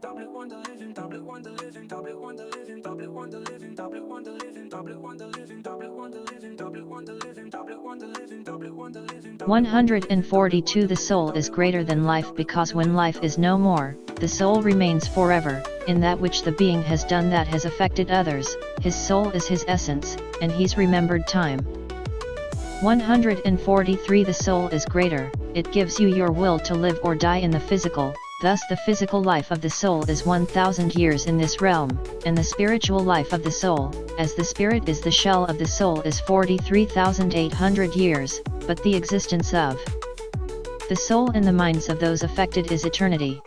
Tablet one the living, tablet one the living, tablet one the living, tablet one the living, tablet one the living, tablet one the living, tablet one the living, tablet one the living, tablet one the living, tablet one the living. 142 The soul is greater than life because when life is no more, the soul remains forever, in that which the being has done that has affected others, his soul is his essence, and he's remembered time. 143 The soul is greater, it gives you your will to live or die in the physical, thus the physical life of the soul is 1000 years in this realm, and the spiritual life of the soul, as the spirit is the shell of the soul is 43,800 years, but the existence of the soul in the minds of those affected is eternity.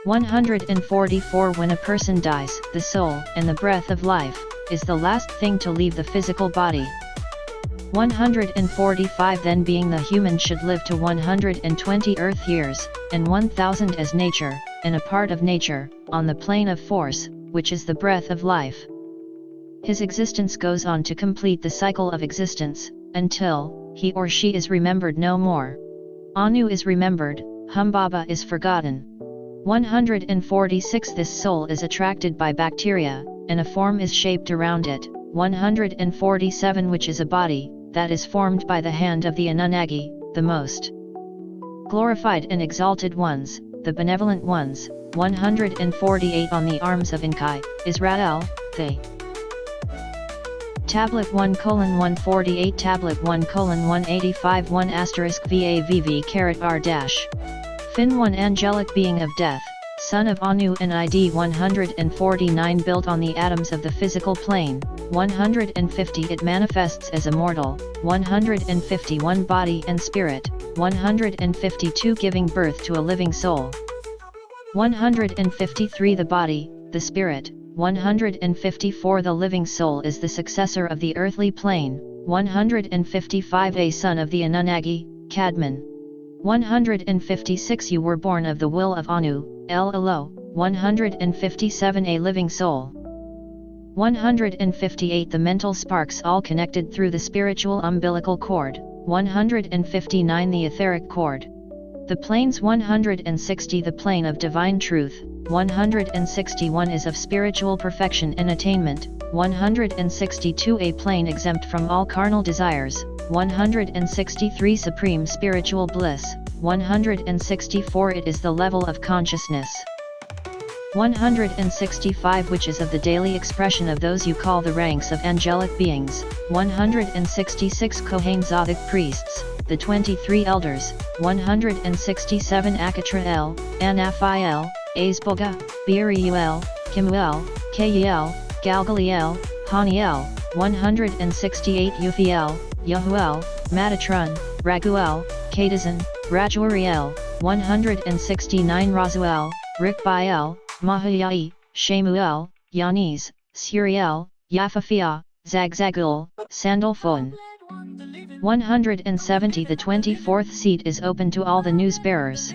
144 When a person dies, the soul, and the breath of life, is the last thing to leave the physical body. 145 Then being the human should live to 120 earth years, and 1000 as nature, and a part of nature, on the plane of force, which is the breath of life. His existence goes on to complete the cycle of existence, until he or she is remembered no more. Anu is remembered, Humbaba is forgotten. 146 This soul is attracted by bacteria, and a form is shaped around it. 147 Which is a body, that is formed by the hand of the Anunnaki, the most glorified and exalted ones, the benevolent ones. 148 On the arms of Inkai, Israel, they. Tablet 1:148 Tablet 1:185 1 *VAVV R-. Fin 1 Angelic being of death, son of Anu and ID 149 Built on the atoms of the physical plane. 150 It manifests as immortal. 151 Body and spirit. 152 Giving birth to a living soul. 153 The body, the spirit. 154 The living soul is the successor of the earthly plane. 155 A son of the Anunnaki, Kadmon. 156 You were born of the will of Anu, El Elo. 157 A living soul. 158 The mental sparks all connected through the spiritual umbilical cord. 159 The etheric cord. The planes 160 The plane of divine truth. 161 is of spiritual perfection and attainment. 162 A plane exempt from all carnal desires. 163 Supreme spiritual bliss. 164 It is the level of consciousness. 165 Which is of the daily expression of those you call the ranks of angelic beings. 166 Kohen Zadok priests, the 23 elders. 167 Akatrael, Anaphiel, Azboga, Beriuel, Kimuel, Keiel, Galgaliel, Haniel. 168 Uthiel, Yahuel, Metatron, Raguel, Kadazan, Rajuriel. 169 Razuel, Rikbael, Mahayai, Shemuel, Yanis, Suriel, Yaphafia, Zagzagul, Sandalphon. 170 The 24th seat is open to all the news bearers.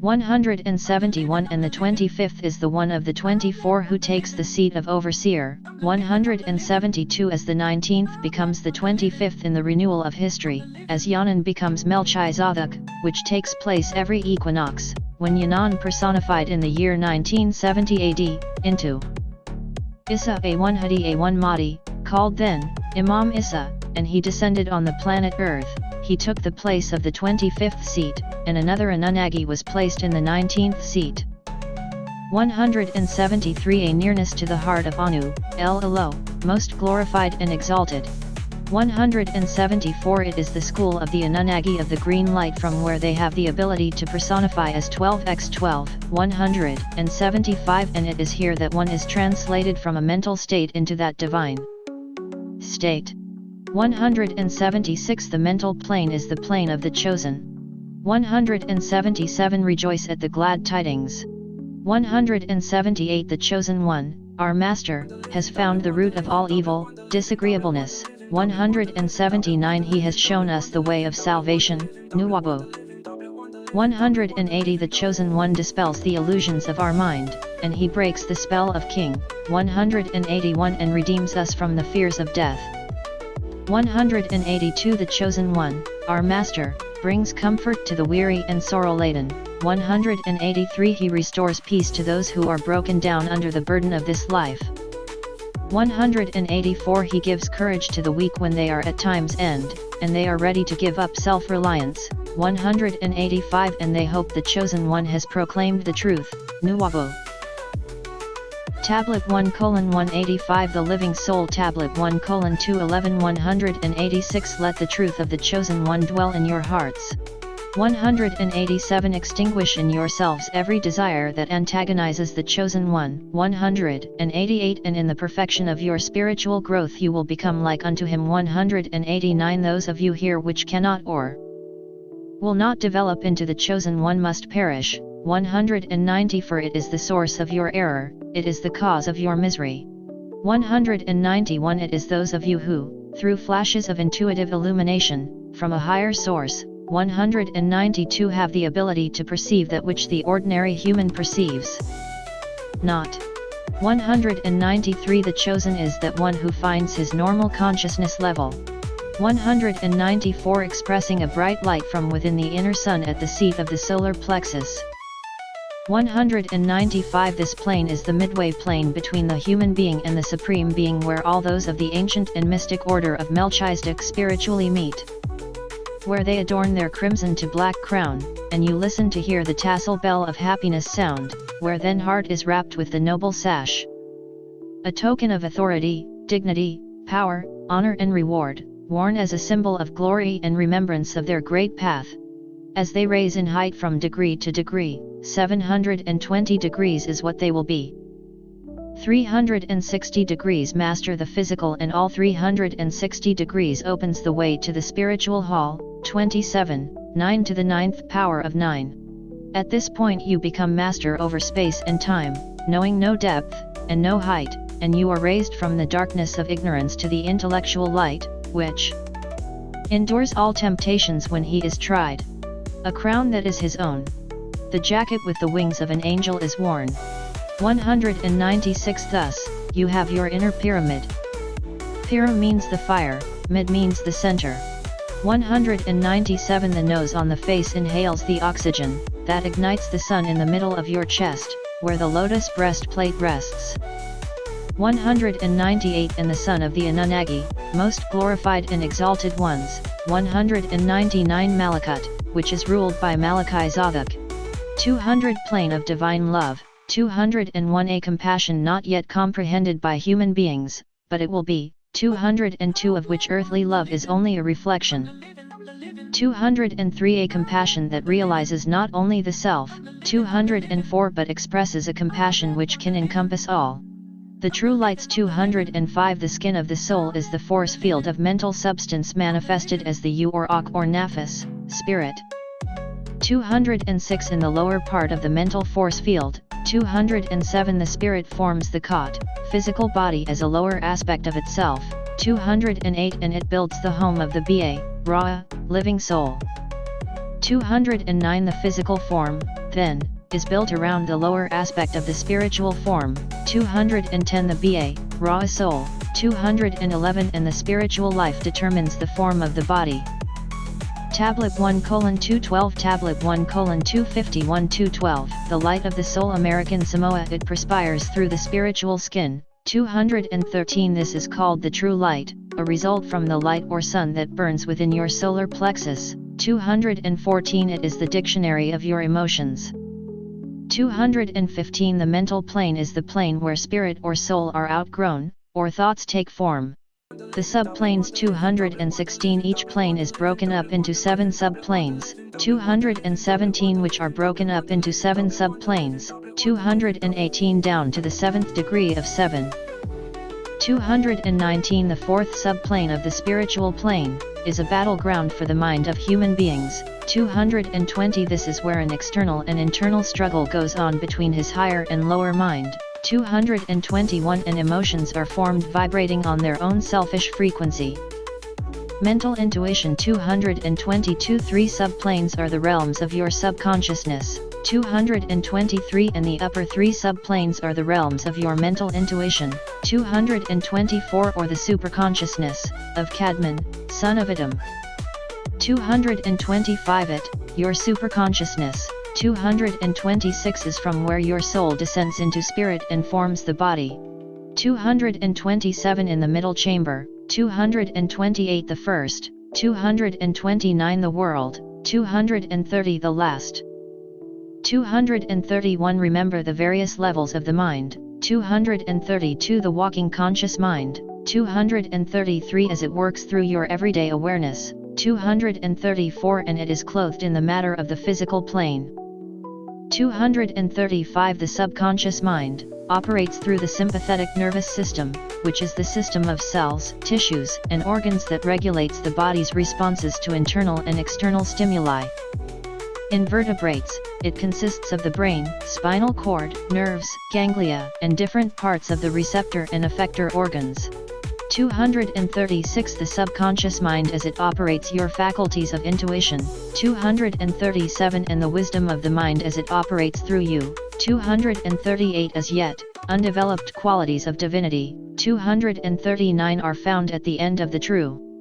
171 And the 25th is the one of the 24 who takes the seat of overseer. 172 As the 19th becomes the 25th in the renewal of history, as Yanan becomes Melchizedek, which takes place every equinox, when Yanan personified in the year 1970 AD, into Issa A1 Hadi A1 Mahdi, called then Imam Issa, and he descended on the planet Earth. He took the place of the 25th seat, and another Anunnaki was placed in the 19th seat. 173 A nearness to the heart of Anu, El Elo, most glorified and exalted. 174 It is the school of the Anunnaki of the green light from where they have the ability to personify as 12x12. 175 And it is here that one is translated from a mental state into that divine state. 176 The mental plane is the plane of the chosen. 177 Rejoice at the glad tidings. 178 The chosen one, our master, has found the root of all evil, disagreeableness. 179 He has shown us the way of salvation, Nuwabo. 180 The chosen one dispels the illusions of our mind, and he breaks the spell of king. 181 And redeems us from the fears of death. 182 The chosen one, our master, brings comfort to the weary and sorrow-laden. 183 He restores peace to those who are broken down under the burden of this life. 184 He gives courage to the weak when they are at time's end, and they are ready to give up self-reliance. 185 And they hope the Chosen One has proclaimed the truth. Nuwabo. Tablet 1:185 The Living Soul Tablet 1:211 186 Let the truth of the Chosen One dwell in your hearts. 187 Extinguish in yourselves every desire that antagonizes the Chosen One. 188 And in the perfection of your spiritual growth you will become like unto Him. 189 Those of you here which cannot or will not develop into the Chosen One must perish. 190 For it is the source of your error, it is the cause of your misery. 191 It is those of you who, through flashes of intuitive illumination, from a higher source, 192 have the ability to perceive that which the ordinary human perceives not. 193 The Chosen is that one who finds his normal consciousness level. 194 Expressing a bright light from within the inner sun at the seat of the solar plexus. 195 This plane is the midway plane between the human being and the Supreme Being, where all those of the ancient and mystic order of Melchizedek spiritually meet. Where they adorn their crimson to black crown, and you listen to hear the tassel bell of happiness sound, where then heart is wrapped with the noble sash. A token of authority, dignity, power, honor and reward, worn as a symbol of glory and remembrance of their great path. As they raise in height from degree to degree, 720 degrees is what they will be. 360 degrees master the physical, and all 360 degrees opens the way to the spiritual hall. 27, 9 to the 9th power of 9. At this point you become master over space and time, knowing no depth, and no height, and you are raised from the darkness of ignorance to the intellectual light, which endures all temptations when he is tried. A crown that is his own. The jacket with the wings of an angel is worn. 196 Thus, you have your inner pyramid. Pyra means the fire, mid means the center. 197 The nose on the face inhales the oxygen, that ignites the sun in the middle of your chest, where the lotus breastplate rests. 198 And the son of the Anunnaki, most glorified and exalted ones. 199 Malakut, which is ruled by Malachi Zadok. 200 Plane of divine love. 201 A compassion not yet comprehended by human beings, but it will be. 202 Of which earthly love is only a reflection. 203 A compassion that realizes not only the self. 204 But expresses a compassion which can encompass all. The true lights. 205 The skin of the soul is the force field of mental substance manifested as the you or ak or nafas, spirit. 206 In the lower part of the mental force field. 207 The spirit forms the Khat, physical body, as a lower aspect of itself. 208 And it builds the home of the Ba, Ra, living soul. 209 The physical form, then, is built around the lower aspect of the spiritual form. 210 The Ba, Ra soul. 211 And the spiritual life determines the form of the body. Tablet 1:212 Tablet 1:251 212 The light of the soul American Samoa. It perspires through the spiritual skin. 213 This is called the true light, a result from the light or sun that burns within your solar plexus. 214 It is the dictionary of your emotions. 215 The mental plane is the plane where spirit or soul are outgrown, or thoughts take form. The subplanes 216 Each plane is broken up into 7 subplanes, 217 which are broken up into 7 subplanes, 218 down to the 7th degree of 7. 219 The 4th subplane of the spiritual plane, is a battleground for the mind of human beings. 220 This is where an external and internal struggle goes on between his higher and lower mind. 221 And emotions are formed vibrating on their own selfish frequency. Mental intuition 222 3 subplanes are the realms of your subconsciousness. 223 And the upper 3 subplanes are the realms of your mental intuition. 224 Or the superconsciousness, of Kadmon, son of Adam. 225 It, your superconsciousness. 226 is from where your soul descends into spirit and forms the body. 227 in the middle chamber, 228 the first, 229 the world, 230 the last. 231 Remember the various levels of the mind, 232 the walking conscious mind, 233 as it works through your everyday awareness, 234 and it is clothed in the matter of the physical plane. 235 The subconscious mind operates through the sympathetic nervous system, which is the system of cells, tissues, and organs that regulates the body's responses to internal and external stimuli. In vertebrates, it consists of the brain, spinal cord, nerves, ganglia, and different parts of the receptor and effector organs. 236 The subconscious mind as it operates your faculties of intuition, 237 and the wisdom of the mind as it operates through you, 238 As yet undeveloped qualities of divinity, 239 are found at the end of the true